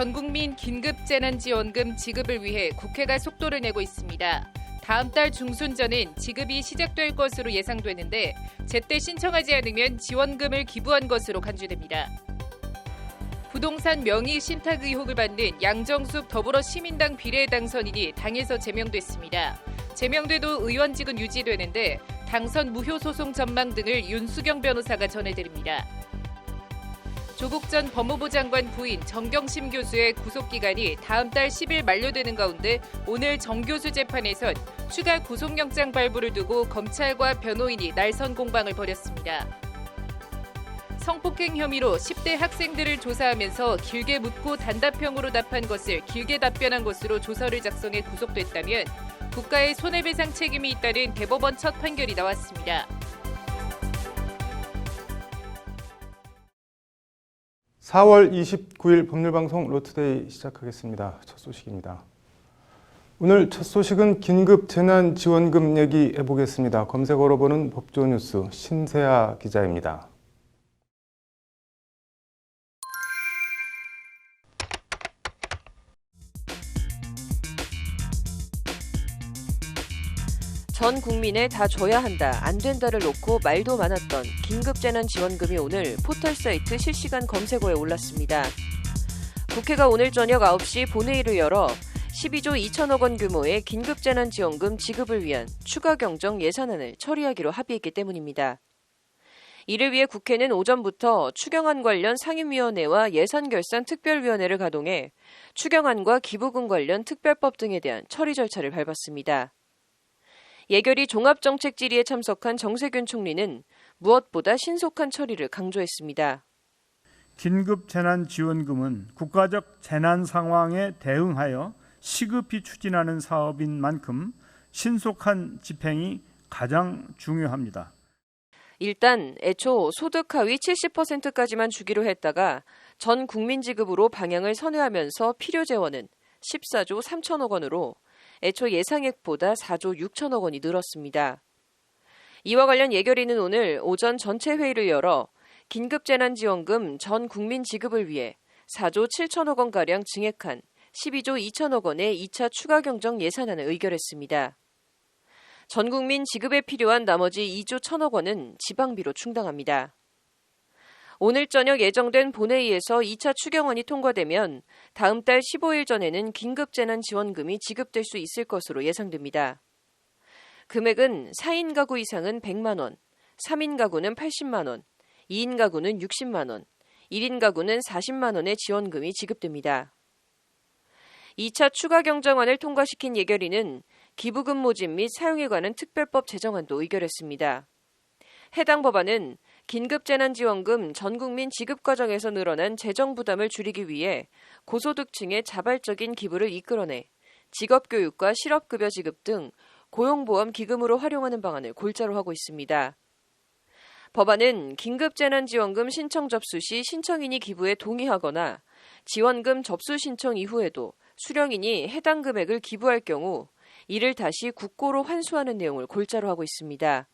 전국민 긴급재난지원금 지급을 위해 국회가 속도를 내고 있습니다. 다음 달 중순 전엔 지급이 시작될 것으로 예상되는데 제때 신청하지 않으면 지원금을 기부한 것으로 간주됩니다. 부동산 명의 신탁 의혹을 받는 양정숙 더불어시민당 비례당선인이 당에서 제명됐습니다. 제명돼도 의원직은 유지되는데 당선 무효 소송 전망 등을 윤수경 변호사가 전해드립니다. 조국 전 법무부 장관 부인 정경심 교수의 구속기간이 다음 달 10일 만료되는 가운데 오늘 정 교수 재판에선 추가 구속영장 발부를 두고 검찰과 변호인이 날선 공방을 벌였습니다. 성폭행 혐의로 10대 학생들을 조사하면서 길게 묻고 단답형으로 답한 것을 길게 답변한 것으로 조서를 작성해 구속됐다면 국가의 손해배상 책임이 있다는 대법원 첫 판결이 나왔습니다. 4월 29일 법률방송 로투데이 시작하겠습니다. 첫 소식입니다. 오늘 첫 소식은 긴급재난지원금 얘기해보겠습니다. 검색어로 보는 법조뉴스 신세아 기자입니다. 전 국민에 다 줘야 한다, 안 된다를 놓고 말도 많았던 긴급재난지원금이 오늘 포털 사이트 실시간 검색어에 올랐습니다. 국회가 오늘 저녁 9시 본회의를 열어 12조 2천억 원 규모의 긴급재난지원금 지급을 위한 추가 경정 예산안을 처리하기로 합의했기 때문입니다. 이를 위해 국회는 오전부터 추경안 관련 상임위원회와 예산결산특별위원회를 가동해 추경안과 기부금 관련 특별법 등에 대한 처리 절차를 밟았습니다. 예결위 종합정책 질의에 참석한 정세균 총리는 무엇보다 신속한 처리를 강조했습니다. 긴급재난지원금은 국가적 재난 상황에 대응하여 시급히 추진하는 사업인 만큼 신속한 집행이 가장 중요합니다. 일단 애초 소득 하위 70%까지만 주기로 했다가 전 국민 지급으로 방향을 선회하면서 필요 재원은 14조 3천억 원으로 애초 예상액보다 4조 6천억 원이 늘었습니다. 이와 관련 예결위는 오늘 오전 전체 회의를 열어 긴급재난지원금 전 국민 지급을 위해 4조 7천억 원가량 증액한 12조 2천억 원의 2차 추가 경정 예산안을 의결했습니다. 전 국민 지급에 필요한 나머지 2조 1천억 원은 지방비로 충당합니다. 오늘 저녁 예정된 본회의에서 2차 추경안이 통과되면 다음 달 15일 전에는 긴급재난지원금이 지급될 수 있을 것으로 예상됩니다. 금액은 4인 가구 이상은 100만 원, 3인 가구는 80만 원, 2인 가구는 60만 원, 1인 가구는 40만 원의 지원금이 지급됩니다. 2차 추가 경정안을 통과시킨 예결위는 기부금 모집 및 사용에 관한 특별법 제정안도 의결했습니다. 해당 법안은 긴급재난지원금 전국민 지급 과정에서 늘어난 재정 부담을 줄이기 위해 고소득층의 자발적인 기부를 이끌어내 직업교육과 실업급여 지급 등 고용보험 기금으로 활용하는 방안을 골자로 하고 있습니다. 법안은 긴급재난지원금 신청 접수 시 신청인이 기부에 동의하거나 지원금 접수 신청 이후에도 수령인이 해당 금액을 기부할 경우 이를 다시 국고로 환수하는 내용을 골자로 하고 있습니다.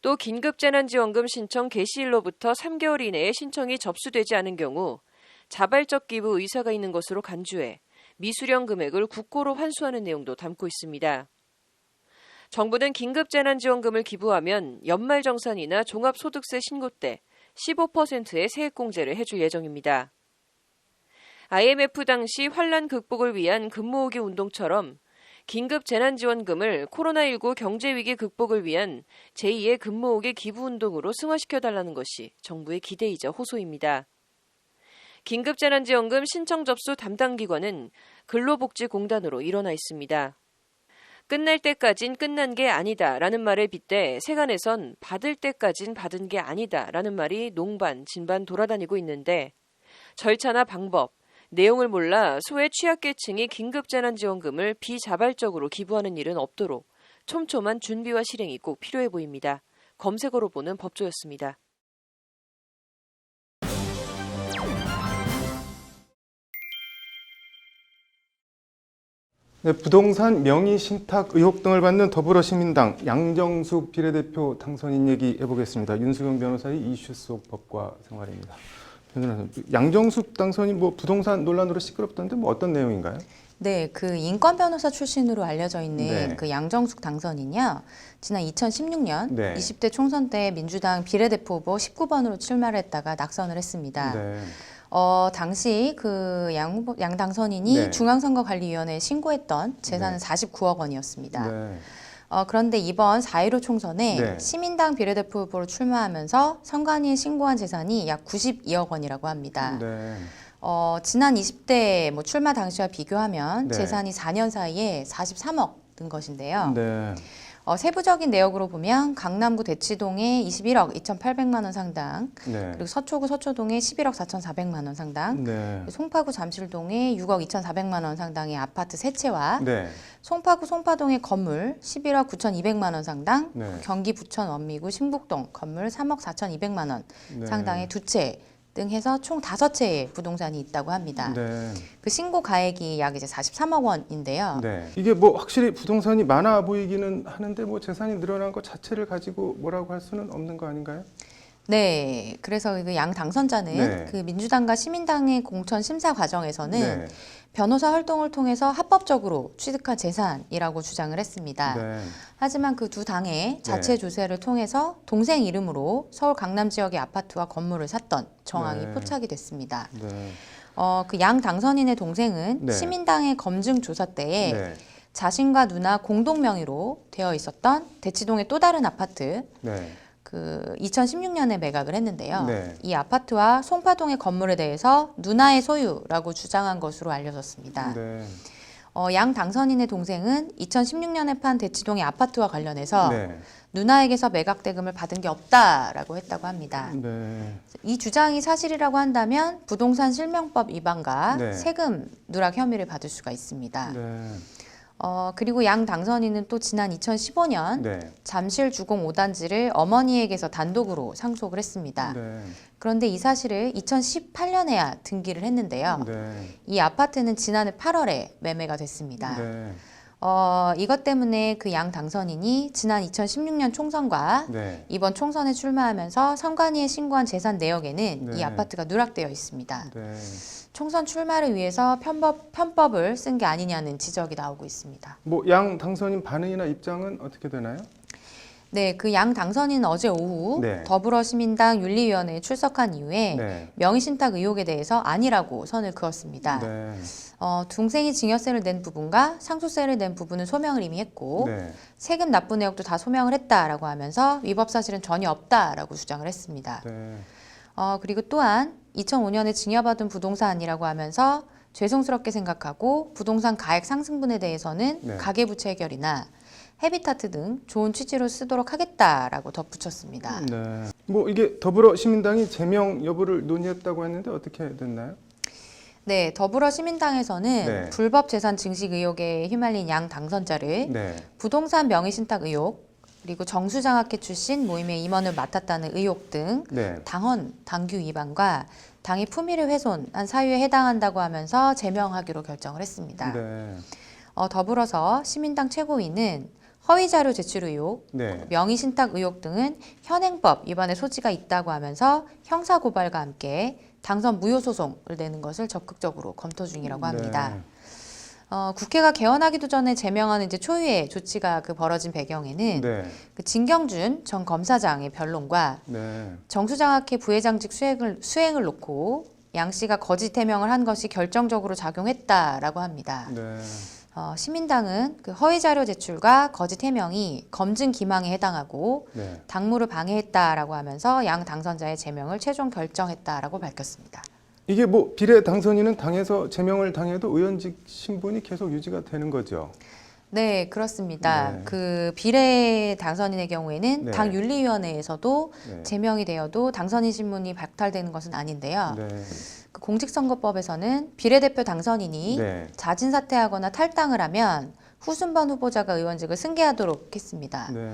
또 긴급재난지원금 신청 개시일로부터 3개월 이내에 신청이 접수되지 않은 경우 자발적 기부 의사가 있는 것으로 간주해 미수령 금액을 국고로 환수하는 내용도 담고 있습니다. 정부는 긴급재난지원금을 기부하면 연말정산이나 종합소득세 신고 때 15%의 세액공제를 해줄 예정입니다. IMF 당시 환란 극복을 위한 금모으기 운동처럼 긴급재난지원금을 코로나19 경제위기 극복을 위한 제2의 금모으기 기부운동으로 승화시켜달라는 것이 정부의 기대이자 호소입니다. 긴급재난지원금 신청 접수 담당 기관은 근로복지공단으로 일어나 있습니다. 끝날 때까진 끝난 게 아니다라는 말에 빗대 세간에선 받을 때까진 받은 게 아니다라는 말이 농반, 진반 돌아다니고 있는데 절차나 방법, 내용을 몰라 소외 취약계층이 긴급재난지원금을 비자발적으로 기부하는 일은 없도록 촘촘한 준비와 실행이 꼭 필요해 보입니다. 검색어로 보는 법조였습니다. 네, 부동산 명의 신탁 의혹 등을 받는 더불어시민당 양정숙 비례대표 당선인 얘기해보겠습니다. 윤수경 변호사의 이슈 속 법과 생활입니다. 양정숙 당선인 뭐 부동산 논란으로 시끄럽던데 뭐 어떤 내용인가요? 네, 그 인권 변호사 출신으로 알려져 있는 네. 그 양정숙 당선인요. 지난 2016년 네. 20대 총선 때 민주당 비례대표 후보 19번으로 출마를 했다가 낙선을 했습니다. 네. 당시 그 양 당선인이 네. 중앙선거관리위원회에 신고했던 재산은 네. 49억 원이었습니다. 네. 그런데 이번 4.15 총선에 네. 시민당 비례대표 후보로 출마하면서 선관위에 신고한 재산이 약 92억 원이라고 합니다. 네. 지난 20대 뭐 출마 당시와 비교하면 네. 재산이 4년 사이에 43억 든 것인데요. 네. 세부적인 내역으로 보면 강남구 대치동에 21억 2,800만 원 상당, 네. 그리고 서초구 서초동에 11억 4,400만 원 상당, 네. 송파구 잠실동에 6억 2,400만 원 상당의 아파트 세 채와 네. 송파구 송파동의 건물 11억 9,200만 원 상당, 네. 경기 부천 원미구 신북동 건물 3억 4,200만 원 네. 상당의 두 채 등 해서 총 5채의 부동산이 있다고 합니다. 네. 그 신고 가액이 약 이제 43억 원인데요. 네. 이게 뭐 확실히 부동산이 많아 보이기는 하는데 뭐 재산이 늘어난 것 자체를 가지고 뭐라고 할 수는 없는 거 아닌가요? 네, 그래서 그 양 당선자는 네. 그 민주당과 시민당의 공천 심사 과정에서는 네. 변호사 활동을 통해서 합법적으로 취득한 재산이라고 주장을 했습니다. 네. 하지만 그 두 당의 자체 조세를 통해서 동생 이름으로 서울 강남 지역의 아파트와 건물을 샀던 정황이 네. 포착이 됐습니다. 네. 그 양 당선인의 동생은 네. 시민당의 검증 조사 때에 네. 자신과 누나 공동 명의로 되어 있었던 대치동의 또 다른 아파트 네. 그 2016년에 매각을 했는데요. 네. 이 아파트와 송파동의 건물에 대해서 누나의 소유라고 주장한 것으로 알려졌습니다. 네. 양 당선인의 동생은 2016년에 판 대치동의 아파트와 관련해서 네. 누나에게서 매각 대금을 받은 게 없다라고 했다고 합니다. 네. 이 주장이 사실이라고 한다면 부동산 실명법 위반과 네. 세금 누락 혐의를 받을 수가 있습니다. 네. 그리고 양 당선인은 또 지난 2015년 네. 잠실 주공 5단지를 어머니에게서 단독으로 상속을 했습니다. 네. 그런데 이 사실을 2018년에야 등기를 했는데요. 네. 이 아파트는 지난해 8월에 매매가 됐습니다. 네. 이것 때문에 그 양 당선인이 지난 2016년 총선과 네. 이번 총선에 출마하면서 선관위에 신고한 재산 내역에는 네. 이 아파트가 누락되어 있습니다. 네. 총선 출마를 위해서 편법을 쓴 게 아니냐는 지적이 나오고 있습니다. 뭐 양 당선인 반응이나 입장은 어떻게 되나요? 네, 그 양 당선인은 어제 오후 네. 더불어시민당 윤리위원회에 출석한 이후에 네. 명의신탁 의혹에 대해서 아니라고 선을 그었습니다. 네. 동생이 증여세를 낸 부분과 상속세를 낸 부분은 소명을 이미 했고 네. 세금 납부 내역도 다 소명을 했다라고 하면서 위법 사실은 전혀 없다라고 주장을 했습니다. 네. 그리고 또한 2005년에 증여받은 부동산이라고 하면서 죄송스럽게 생각하고 부동산 가액 상승분에 대해서는 네. 가계부채 해결이나 헤비타트 등 좋은 취지로 쓰도록 하겠다라고 덧붙였습니다. 네. 뭐 이게 더불어시민당이 제명 여부를 논의했다고 했는데 어떻게 됐나요? 네, 더불어시민당에서는 네. 불법 재산 증식 의혹에 휘말린 양 당선자를 네. 부동산 명의신탁 의혹, 그리고 정수장학회 출신 모임의 임원을 맡았다는 의혹 등 네. 당헌, 당규 위반과 당의 품위를 훼손한 사유에 해당한다고 하면서 제명하기로 결정을 했습니다. 네. 더불어서 시민당 최고위는 허위자료 제출 의혹, 네. 명의신탁 의혹 등은 현행법 위반의 소지가 있다고 하면서 형사고발과 함께 당선 무효 소송을 내는 것을 적극적으로 검토 중이라고 합니다. 네. 국회가 개원하기도 전에 제명하는 이제 초유의 조치가 벌어진 배경에는 네. 그 진경준 전 검사장의 변론과 네. 정수장학회 부회장직 수행을 놓고 양 씨가 거짓 해명을 한 것이 결정적으로 작용했다라고 합니다. 네. 시민당은 그 허위 자료 제출과 거짓 해명이 검증 기망에 해당하고 네. 당무를 방해했다라고 하면서 양 당선자의 제명을 최종 결정했다라고 밝혔습니다. 이게 뭐 비례 당선인은 당에서 제명을 당해도 의원직 신분이 계속 유지가 되는 거죠. 네, 그렇습니다. 네. 그 비례 당선인의 경우에는 네. 당 윤리위원회에서도 네. 제명이 되어도 당선인 신분이 박탈되는 것은 아닌데요. 네. 그 공직선거법에서는 비례대표 당선인이 네. 자진 사퇴하거나 탈당을 하면 후순번 후보자가 의원직을 승계하도록 했습니다. 네.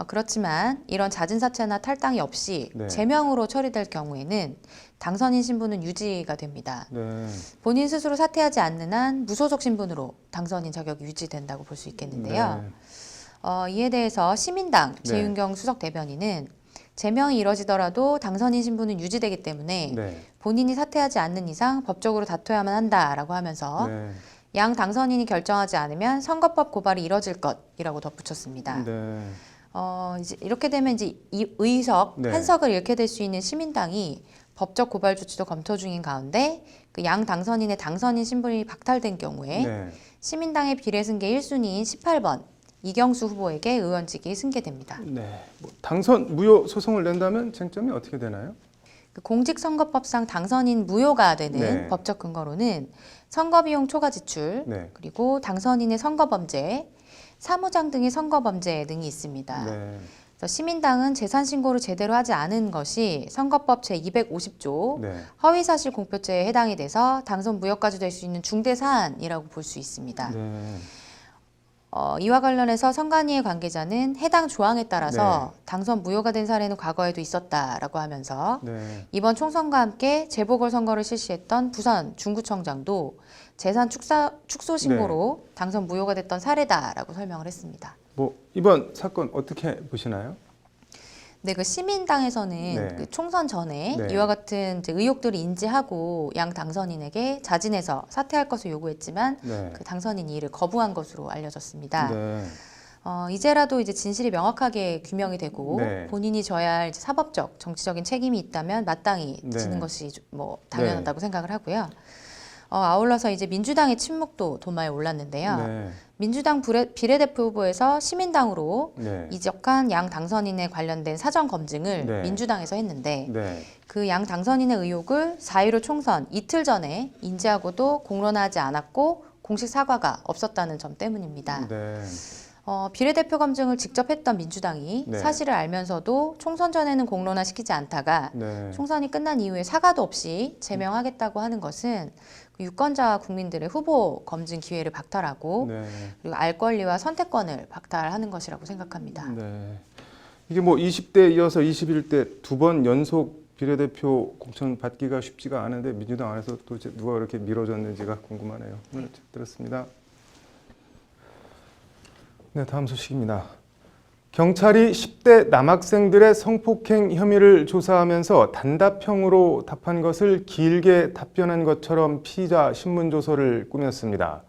그렇지만 이런 자진 사퇴나 탈당이 없이 네. 제명으로 처리될 경우에는 당선인 신분은 유지가 됩니다. 네. 본인 스스로 사퇴하지 않는 한 무소속 신분으로 당선인 자격이 유지된다고 볼 수 있겠는데요. 네. 이에 대해서 시민당 네. 재윤경 수석 대변인은 제명이 이뤄지더라도 당선인 신분은 유지되기 때문에 네. 본인이 사퇴하지 않는 이상 법적으로 다퉈야만 한다라고 하면서 네. 양 당선인이 결정하지 않으면 선거법 고발이 이뤄질 것이라고 덧붙였습니다. 네. 이제 이렇게 되면 이제 이 의석 네. 한석을 잃게 될 수 있는 시민당이 법적 고발 조치도 검토 중인 가운데 그 양 당선인의 당선인 신분이 박탈된 경우에 네. 시민당의 비례승계 1순위인 18번 이경수 후보에게 의원직이 승계됩니다. 네. 뭐 당선 무효 소송을 낸다면 쟁점이 어떻게 되나요? 그 공직선거법상 당선인 무효가 되는 네. 법적 근거로는 선거비용 초과 지출, 네. 그리고 당선인의 선거범죄, 사무장 등의 선거범죄 등이 있습니다. 네. 그래서 시민당은 재산 신고를 제대로 하지 않은 것이 선거법 제250조 네. 허위사실 공표죄에 해당이 돼서 당선 무효까지 될 수 있는 중대 사안이라고 볼 수 있습니다. 네. 이와 관련해서 선관위의 관계자는 해당 조항에 따라서 당선 무효가 된 사례는 과거에도 있었다라고 하면서 네. 이번 총선과 함께 재보궐선거를 실시했던 부산 중구청장도 재산 축소 신고로 당선 무효가 됐던 사례다라고 설명을 했습니다. 뭐 이번 사건 어떻게 보시나요? 네, 그 시민당에서는 네. 그 총선 전에 네. 이와 같은 이제 의혹들을 인지하고 양 당선인에게 자진해서 사퇴할 것을 요구했지만 네. 그 당선인이 이를 거부한 것으로 알려졌습니다. 네. 이제라도 이제 진실이 명확하게 규명이 되고 네. 본인이 져야 할 이제 사법적, 정치적인 책임이 있다면 마땅히 네. 지는 것이 뭐 당연하다고 생각을 하고요. 아울러서 이제 민주당의 침묵도 도마에 올랐는데요. 네. 민주당 비례대표 후보에서 시민당으로 네. 이적한 양 당선인에 관련된 사전 검증을 네. 민주당에서 했는데 네. 그 양 당선인의 의혹을 4.15 총선 이틀 전에 인지하고도 공론화하지 않았고 공식 사과가 없었다는 점 때문입니다. 네. 비례대표 검증을 직접 했던 민주당이 네. 사실을 알면서도 총선 전에는 공론화시키지 않다가 네. 총선이 끝난 이후에 사과도 없이 제명하겠다고 하는 것은 유권자와 국민들의 후보 검증 기회를 박탈하고 네. 그리고 알 권리와 선택권을 박탈하는 것이라고 생각합니다. 네. 이게 뭐 20대 이어서 21대 두 번 연속 비례대표 공천 받기가 쉽지가 않은데 민주당 안에서 도대체 누가 그렇게 미뤄졌는지가 궁금하네요. 오늘 들었습니다. 네, 다음 소식입니다. 경찰이 10대 남학생들의 성폭행 혐의를 조사하면서 단답형으로 답한 것을 길게 답변한 것처럼 피의자 신문조서를 꾸몄습니다.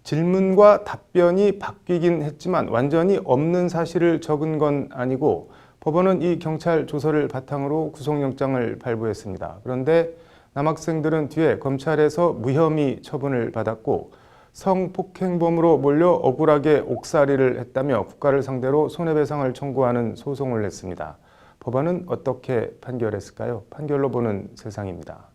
질문과 답변이 바뀌긴 했지만 완전히 없는 사실을 적은 건 아니고 법원은 이 경찰 조서를 바탕으로 구속영장을 발부했습니다. 그런데 남학생들은 뒤에 검찰에서 무혐의 처분을 받았고 성폭행범으로 몰려 억울하게 옥살이를 했다며 국가를 상대로 손해배상을 청구하는 소송을 냈습니다. 법원은 어떻게 판결했을까요? 판결로 보는 세상입니다.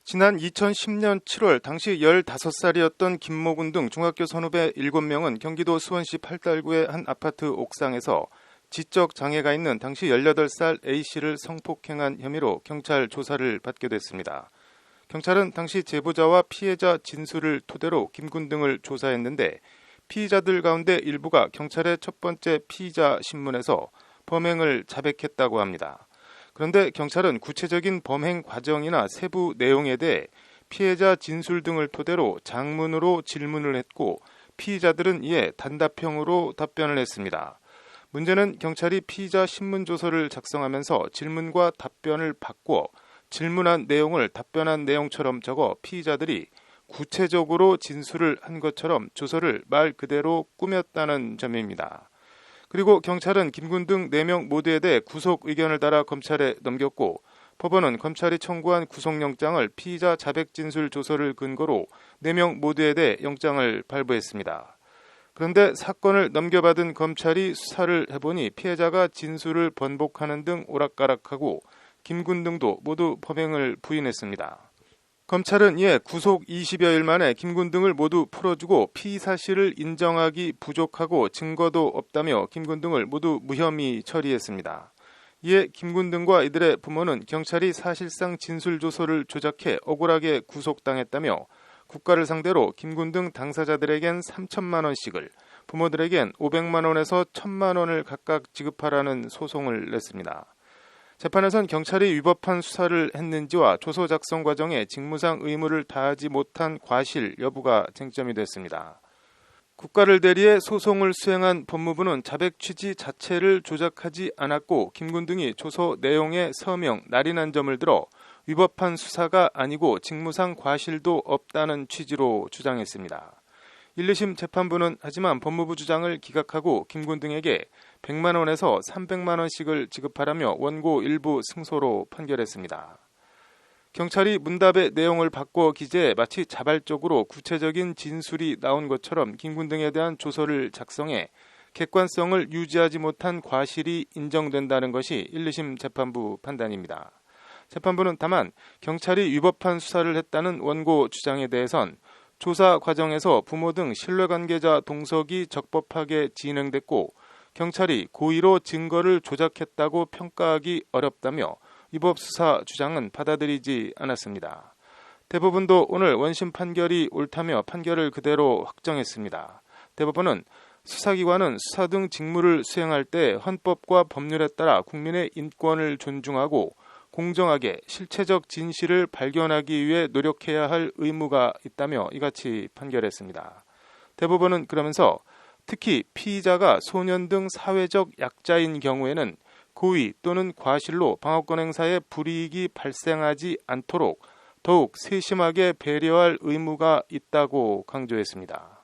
지난 2010년 7월 당시 15살이었던 김모군 등 중학교 선후배 7명은 경기도 수원시 팔달구의 한 아파트 옥상에서 지적 장애가 있는 당시 18살 A씨를 성폭행한 혐의로 경찰 조사를 받게 됐습니다. 경찰은 당시 제보자와 피해자 진술을 토대로 김군 등을 조사했는데 피의자들 가운데 일부가 경찰의 첫 번째 피의자 신문에서 범행을 자백했다고 합니다. 그런데 경찰은 구체적인 범행 과정이나 세부 내용에 대해 피해자 진술 등을 토대로 장문으로 질문을 했고 피의자들은 이에 단답형으로 답변을 했습니다. 문제는 경찰이 피의자 신문조서를 작성하면서 질문과 답변을 바꿔 질문한 내용을 답변한 내용처럼 적어 피의자들이 구체적으로 진술을 한 것처럼 조서를 말 그대로 꾸몄다는 점입니다. 그리고 경찰은 김군 등 4명 모두에 대해 구속 의견을 달아 검찰에 넘겼고 법원은 검찰이 청구한 구속영장을 피의자 자백 진술 조서를 근거로 4명 모두에 대해 영장을 발부했습니다. 그런데 사건을 넘겨받은 검찰이 수사를 해보니 피해자가 진술을 번복하는 등 오락가락하고 김군 등도 모두 범행을 부인했습니다. 검찰은 이에 구속 20여일 만에 김군 등을 모두 풀어주고 피의 사실을 인정하기 부족하고 증거도 없다며 김군 등을 모두 무혐의 처리했습니다. 이에 김군 등과 이들의 부모는 경찰이 사실상 진술조서를 조작해 억울하게 구속당했다며 국가를 상대로 김군 등 당사자들에겐 3천만 원씩을, 부모들에겐 500만 원에서 1,000만 원을 각각 지급하라는 소송을 냈습니다. 재판에선 경찰이 위법한 수사를 했는지와 조서 작성 과정에 직무상 의무를 다하지 못한 과실 여부가 쟁점이 됐습니다. 국가를 대리해 소송을 수행한 법무부는 자백 취지 자체를 조작하지 않았고 김군 등이 조서 내용의 서명, 날인한 점을 들어 위법한 수사가 아니고 직무상 과실도 없다는 취지로 주장했습니다. 1, 2심 재판부는 하지만 법무부 주장을 기각하고 김군 등에게 100만 원에서 300만 원씩을 지급하라며 원고 일부 승소로 판결했습니다. 경찰이 문답의 내용을 바꿔 기재해 마치 자발적으로 구체적인 진술이 나온 것처럼 김군 등에 대한 조서를 작성해 객관성을 유지하지 못한 과실이 인정된다는 것이 1, 2심 재판부 판단입니다. 재판부는 다만 경찰이 위법한 수사를 했다는 원고 주장에 대해선 조사 과정에서 부모 등 신뢰관계자 동석이 적법하게 진행됐고 경찰이 고의로 증거를 조작했다고 평가하기 어렵다며 위법 수사 주장은 받아들이지 않았습니다. 대법원도 오늘 원심 판결이 옳다며 판결을 그대로 확정했습니다. 대법원은 수사기관은 수사 등 직무를 수행할 때 헌법과 법률에 따라 국민의 인권을 존중하고 공정하게 실체적 진실을 발견하기 위해 노력해야 할 의무가 있다며 이같이 판결했습니다. 대법원은 그러면서 특히 피의자가 소년 등 사회적 약자인 경우에는 고의 또는 과실로 방어권 행사에 불이익이 발생하지 않도록 더욱 세심하게 배려할 의무가 있다고 강조했습니다.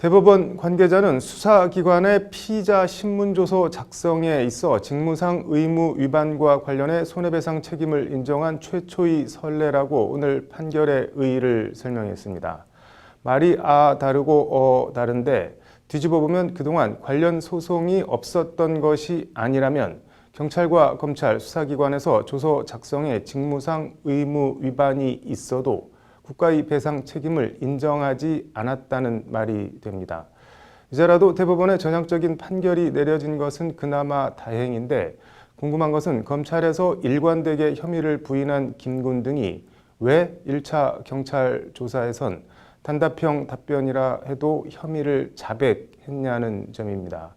대법원 관계자는 수사기관의 피의자 신문조서 작성에 있어 직무상 의무 위반과 관련해 손해배상 책임을 인정한 최초의 선례라고 오늘 판결의 의의를 설명했습니다. 말이 다르고 다른데 뒤집어 보면 그동안 관련 소송이 없었던 것이 아니라면 경찰과 검찰, 수사기관에서 조서 작성에 직무상 의무 위반이 있어도 국가의 배상 책임을 인정하지 않았다는 말이 됩니다. 이제라도 대법원의 전향적인 판결이 내려진 것은 그나마 다행인데 궁금한 것은 검찰에서 일관되게 혐의를 부인한 김군 등이 왜 1차 경찰 조사에선 단답형 답변이라 해도 혐의를 자백했냐는 점입니다.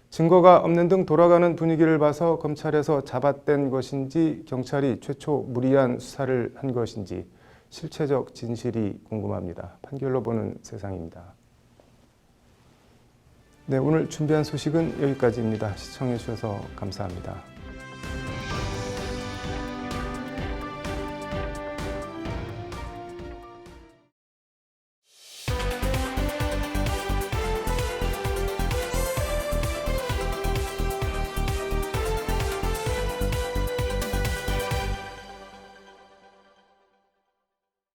증거가 없는 등 돌아가는 분위기를 봐서 검찰에서 잡아댄 것인지 경찰이 최초 무리한 수사를 한 것인지 실체적 진실이 궁금합니다. 판결로 보는 세상입니다. 네, 오늘 준비한 소식은 여기까지입니다. 시청해 주셔서 감사합니다.